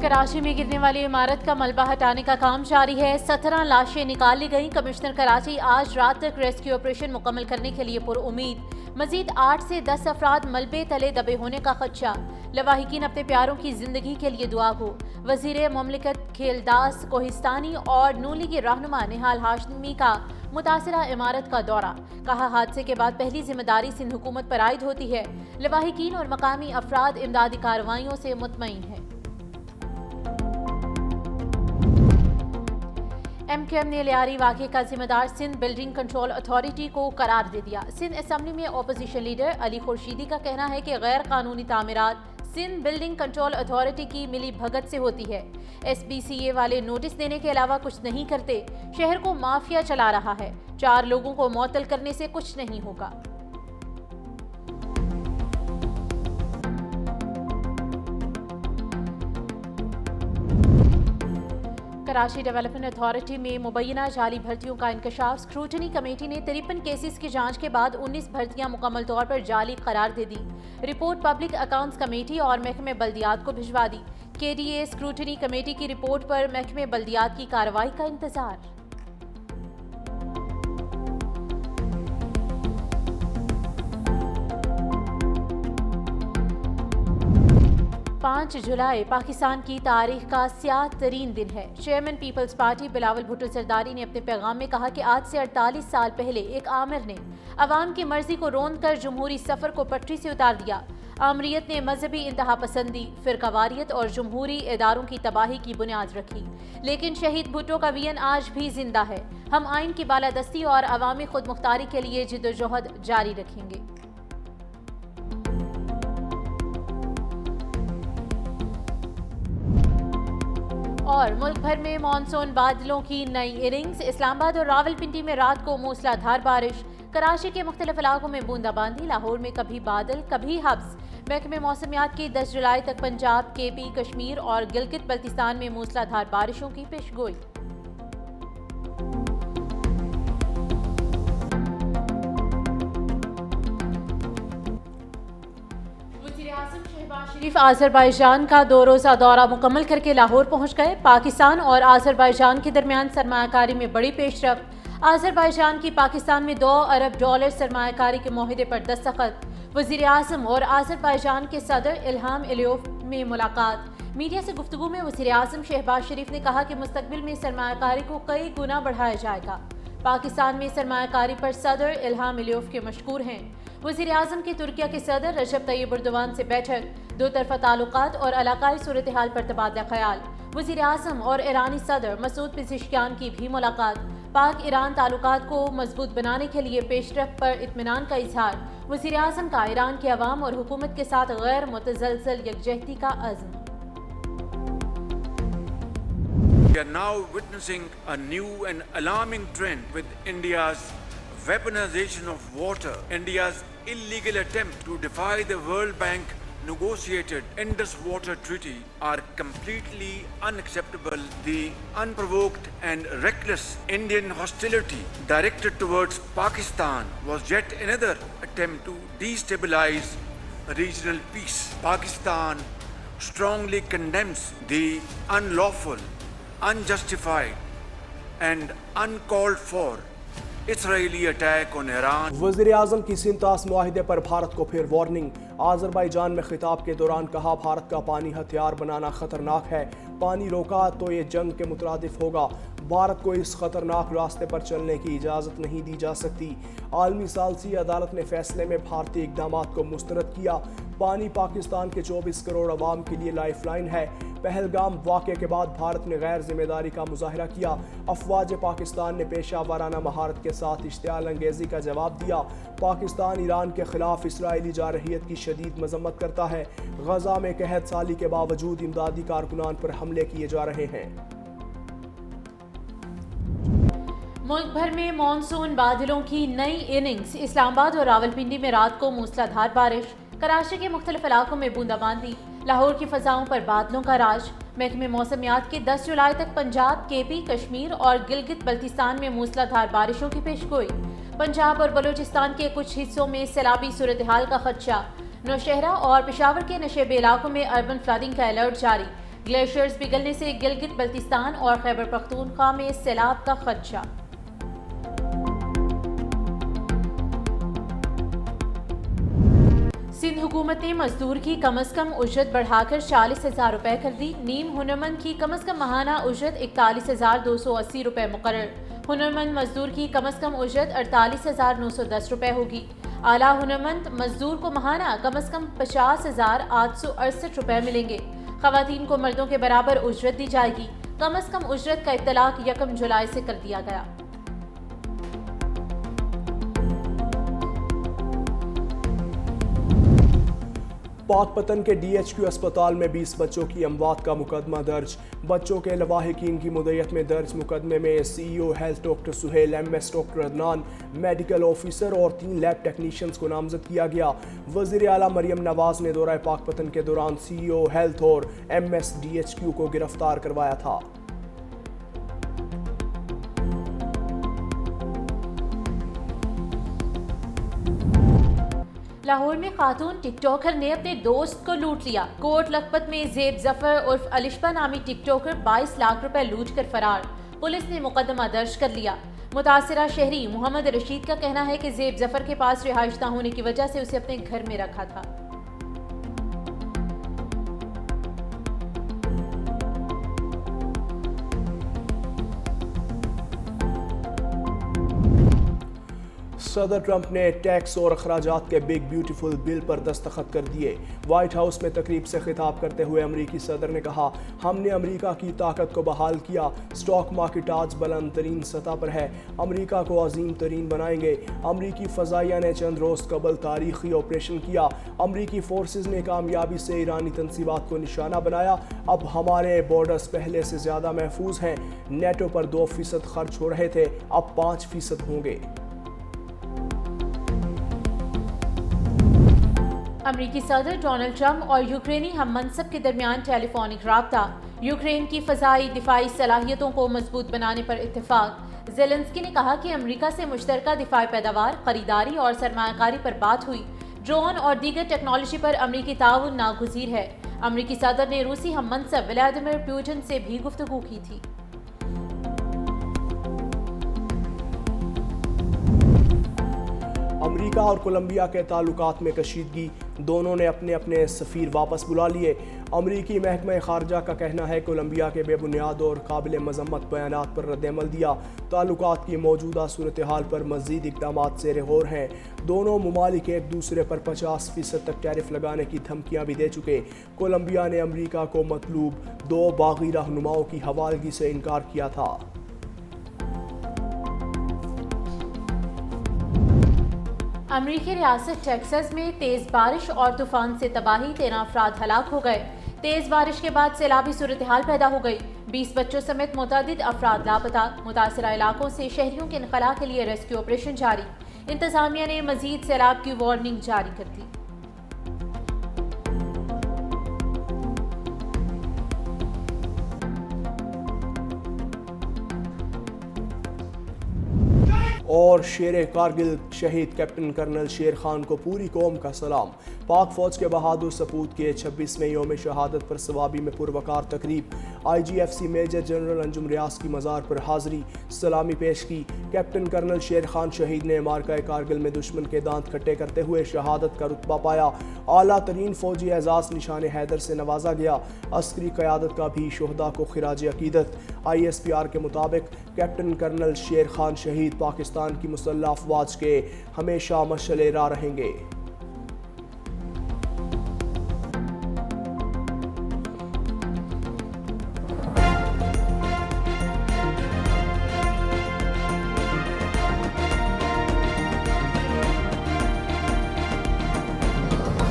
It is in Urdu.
کراچی میں گرنے والی عمارت کا ملبہ ہٹانے کا کام جاری ہے۔ 17 لاشیں نکال لی گئیں۔ کمشنر کراچی آج رات تک ریسکیو آپریشن مکمل کرنے کے لیے پر امید۔ مزید 8 سے 10 افراد ملبے تلے دبے ہونے کا خدشہ۔ لواحقین اپنے پیاروں کی زندگی کے لیے دعا گو۔ وزیر مملکت کھیلداس کوہستانی اور نون لیگی رہنما نہال ہاشمی کا متاثرہ عمارت کا دورہ۔ کہا حادثے کے بعد پہلی ذمہ داری سندھ حکومت پر عائد ہوتی ہے۔ لواحقین اور مقامی افراد امدادی کارروائیوں سے مطمئن ہیں۔ ایم کیو ایم نے لیاری واقعے کا ذمہ دار سندھ بلڈنگ کنٹرول اتھارٹی کو قرار دے دیا۔ سندھ اسمبلی میں اپوزیشن لیڈر علی خورشیدی کا کہنا ہے کہ غیر قانونی تعمیرات سندھ بلڈنگ کنٹرول اتھارٹی کی ملی بھگت سے ہوتی ہے۔ ایس بی سی اے والے نوٹس دینے کے علاوہ کچھ نہیں کرتے۔ شہر کو مافیا چلا رہا ہے۔ 4 لوگوں کو معطل کرنے سے کچھ نہیں ہوگا۔ کراچی ڈیولپمنٹ اتھارٹی میں مبینہ جعلی بھرتیوں کا انکشاف۔ اسکروٹنی کمیٹی نے 53 کیسز کی جانچ کے بعد 19 بھرتیاں مکمل طور پر جعلی قرار دے دی۔ رپورٹ پبلک اکاؤنٹس کمیٹی اور محکمہ بلدیات کو بھجوا دی۔ کے ڈی اے اسکروٹنی کمیٹی کی رپورٹ پر محکمہ بلدیات کی کارروائی کا انتظار۔ پانچ جولائی پاکستان کی تاریخ کا سیاہ ترین دن ہے۔ Chairman Peoples Party Bilawal Bhutto Zardari نے اپنے پیغام میں کہا کہ آج سے 48 سال پہلے ایک آمر نے عوام کی مرضی کو روند کر جمہوری سفر کو پٹری سے اتار دیا۔ آمریت نے مذہبی انتہا پسندی، فرقہ واریت اور جمہوری اداروں کی تباہی کی بنیاد رکھی، لیکن شہید بھٹو کا وژن آج بھی زندہ ہے۔ ہم آئین کی بالادستی اور عوامی خود مختاری کے لیے جدوجہد جاری رکھیں گے۔ اور ملک بھر میں مانسون بادلوں کی نئی اننگز۔ اسلام آباد اور راولپنڈی میں رات کو موسلا دھار بارش۔ کراچی کے مختلف علاقوں میں بوندا باندی۔ لاہور میں کبھی بادل کبھی حبس۔ محکمہ موسمیات کی 10 جولائی تک پنجاب، کے پی، کشمیر اور گلگت بلتستان میں موسلا دھار بارشوں کی پیش گوئی۔ شریف آذربائیجان کا 2 روزہ دورہ مکمل کر کے لاہور پہنچ گئے۔ پاکستان اور آذربائیجان کے درمیان سرمایہ کاری میں بڑی پیش رفت۔ آذربائیجان کی پاکستان میں $2 ارب سرمایہ کاری کے معاہدے پر دستخط۔ وزیر اعظم اور آذربائیجان کے صدر الہام علیوف میں ملاقات۔ میڈیا سے گفتگو میں وزیر اعظم شہباز شریف نے کہا کہ مستقبل میں سرمایہ کاری کو کئی گنا بڑھایا جائے گا۔ پاکستان میں سرمایہ کاری پر صدر الہام علیوف کے مشکور ہیں۔ وزیر اعظم کی ترکیہ کے صدر رجب طیب اردوان سے بیٹھک۔ 2 طرفہ تعلقات اور علاقائی صورتحال پر تبادلہ خیال۔ وزیر اعظم اور ایرانی صدر مسعود پزشکیان کی بھی ملاقات۔ پاک ایران تعلقات کو مضبوط بنانے کے لیے پیش رفت پر اطمینان کا اظہار۔ وزیر اعظم کا ایران کے عوام اور حکومت کے ساتھ غیر متزلزل یکجہتی کا عزم۔ We are now witnessing a new and alarming trend with India's weaponization of water. India's illegal attempt to defy the World Bank negotiated Indus Water Treaty are completely unacceptable. The unprovoked and reckless Indian hostility directed towards Pakistan was yet another attempt to destabilize regional peace. Pakistan strongly condemns the unlawful, unjustified and uncalled for Israeli attack on Iran. وزیر اعظم کی سنتاس معاہدے پر بھارت کو پھر وارننگ۔ آذربائیجان میں خطاب کے دوران کہا بھارت کا پانی ہتھیار بنانا خطرناک ہے، پانی روکا تو یہ جنگ کے مترادف ہوگا۔ بھارت کو اس خطرناک راستے پر چلنے کی اجازت نہیں دی جا سکتی۔ عالمی ثالثی عدالت نے فیصلے میں بھارتی اقدامات کو مسترد کیا۔ پانی پاکستان کے 24 کروڑ عوام کے لیے لائف لائن ہے۔ پہلگام واقعے کے بعد بھارت نے غیر ذمہ داری کا مظاہرہ کیا۔ افواج پاکستان نے پیشہ ورانہ مہارت کے ساتھ اشتعال انگیزی کا جواب دیا۔ پاکستان ایران کے خلاف اسرائیلی جارحیت کی شدید مذمت کرتا ہے۔ غزہ میں قحط سالی کے باوجود امدادی کارکنان پر حملے کیے جا رہے ہیں۔ ملک بھر میں مانسون بادلوں کی نئی اننگز۔ اسلام آباد اور راولپنڈی میں رات کو موسلا دھار بارش۔ کراچی کے مختلف علاقوں میں بوندا باندی۔ لاہور کی فضاؤں پر بادلوں کا راج۔ محکمہ موسمیات کی 10 جولائی تک پنجاب، کے پی، کشمیر اور گلگت بلتستان میں موسلا دھار بارشوں کی پیش گوئی۔ پنجاب اور بلوچستان کے کچھ حصوں میں سیلابی صورتحال کا خدشہ۔ نوشہرہ اور پشاور کے نشیبی علاقوں میں اربن فلڈنگ کا الرٹ جاری۔ گلیشیئرز پگھلنے سے گلگت بلتستان اور خیبر پختونخوا میں سیلاب کا خدشہ۔ سندھ حکومت نے مزدور کی کم از کم اجرت بڑھا کر 40,000 روپے کر دی۔ نیم ہنرمند کی کم از کم ماہانہ اجرت 41,280 روپے مقرر۔ ہنرمند مزدور کی کم از کم اجرت 48,910 روپے ہوگی۔ اعلیٰ ہنرمند مزدور کو ماہانہ کم از کم 50,868 روپے ملیں گے۔ خواتین کو مردوں کے برابر اجرت دی جائے گی۔ کم از کم اجرت کا اطلاق 1 جولائی سے کر دیا گیا۔ پاک پتن کے ڈی ایچ کیو اسپتال میں 20 بچوں کی اموات کا مقدمہ درج۔ بچوں کے لواحقین کی مدعیت میں درج مقدمے میں C E O health doctor Sohail M S, doctor Adnan medical officer اور 3 لیب ٹیکنیشینز کو نامزد کیا گیا۔ وزیر اعلیٰ مریم نواز نے دورہ پاک پتن کے دوران سی ای او ہیلتھ اور M S D H Q کو گرفتار کروایا تھا۔ لاہور میں خاتون ٹک ٹاکر نے اپنے دوست کو لوٹ لیا۔ کوٹ لکھپت میں زیب ظفر عرف الشبہ نامی ٹک ٹاکر 22 لاکھ روپے لوٹ کر فرار۔ پولیس نے مقدمہ درج کر لیا۔ متاثرہ شہری محمد رشید کا کہنا ہے کہ زیب ظفر کے پاس رہائش نہ ہونے کی وجہ سے اسے اپنے گھر میں رکھا تھا۔ صدر ٹرمپ نے ٹیکس اور اخراجات کے بگ بیوٹیفل بل پر دستخط کر دیے۔ وائٹ ہاؤس میں تقریب سے خطاب کرتے ہوئے امریکی صدر نے کہا، ہم نے امریکہ کی طاقت کو بحال کیا۔ اسٹاک مارکیٹ آج بلند ترین سطح پر ہے۔ امریکہ کو عظیم ترین بنائیں گے۔ امریکی فضائیہ نے چند روز قبل تاریخی آپریشن کیا۔ امریکی فورسز نے کامیابی سے ایرانی تنصیبات کو نشانہ بنایا۔ اب ہمارے بارڈرز پہلے سے زیادہ محفوظ ہیں۔ نیٹو پر 2% خرچ ہو رہے تھے، اب 5% ہوں گے۔ امریکی صدر ڈونلڈ ٹرمپ اور یوکرینی ہم منصب کے درمیان ٹیلی فونک رابطہ۔ یوکرین کی فضائی دفاعی صلاحیتوں کو مضبوط بنانے پر اتفاق۔ زیلنسکی نے کہا کہ امریکہ سے مشترکہ دفاعی پیداوار، خریداری اور سرمایہ کاری پر بات ہوئی۔ ڈرون اور دیگر ٹیکنالوجی پر امریکی تعاون ناگزیر ہے۔ امریکی صدر نے روسی ہم منصب ولادیمیر پوٹن سے بھی گفتگو کی تھی۔ امریکہ اور کولمبیا کے تعلقات میں کشیدگی، دونوں نے اپنے اپنے سفیر واپس بلا لیے۔ امریکی محکمہ خارجہ کا کہنا ہے کولمبیا کے بے بنیاد اور قابل مذمت بیانات پر رد عمل دیا۔ تعلقات کی موجودہ صورتحال پر مزید اقدامات زیر غور ہیں۔ دونوں ممالک ایک دوسرے پر 50% تک ٹیرف لگانے کی دھمکیاں بھی دے چکے۔ کولمبیا نے امریکہ کو مطلوب 2 باغی رہنماؤں کی حوالگی سے انکار کیا تھا۔ امریکی ریاست ٹیکساس میں تیز بارش اور طوفان سے تباہی، 13 افراد ہلاک ہو گئے۔ تیز بارش کے بعد سیلابی صورتحال پیدا ہو گئی۔ 20 بچوں سمیت متعدد افراد لاپتہ۔ متاثرہ علاقوں سے شہریوں کے انخلاء کے لیے ریسکیو آپریشن جاری۔ انتظامیہ نے مزید سیلاب کی وارننگ جاری کر دی۔ اور شیر کارگل شہید کیپٹن کرنل شیر خان کو پوری قوم کا سلام۔ پاک فوج کے بہادر سپوت کے 26ویں یوم شہادت پر ثوابی میں پروقار تقریب۔ آئی جی ایف سی میجر جنرل انجم ریاض کی مزار پر حاضری، سلامی پیش کی۔ کیپٹن کرنل شیر خان شہید نے مارکہ کارگل میں دشمن کے دانت کھٹے کرتے ہوئے شہادت کا رتبہ پایا۔ اعلیٰ ترین فوجی اعزاز نشان حیدر سے نوازا گیا۔ عسکری قیادت کا بھی شہداء کو خراج عقیدت۔ آئی ایس پی آر کے مطابق کیپٹن کرنل شیر خان شہید پاکستان کی مسلح افواج کے ہمیشہ مشعل راہ رہیں گے۔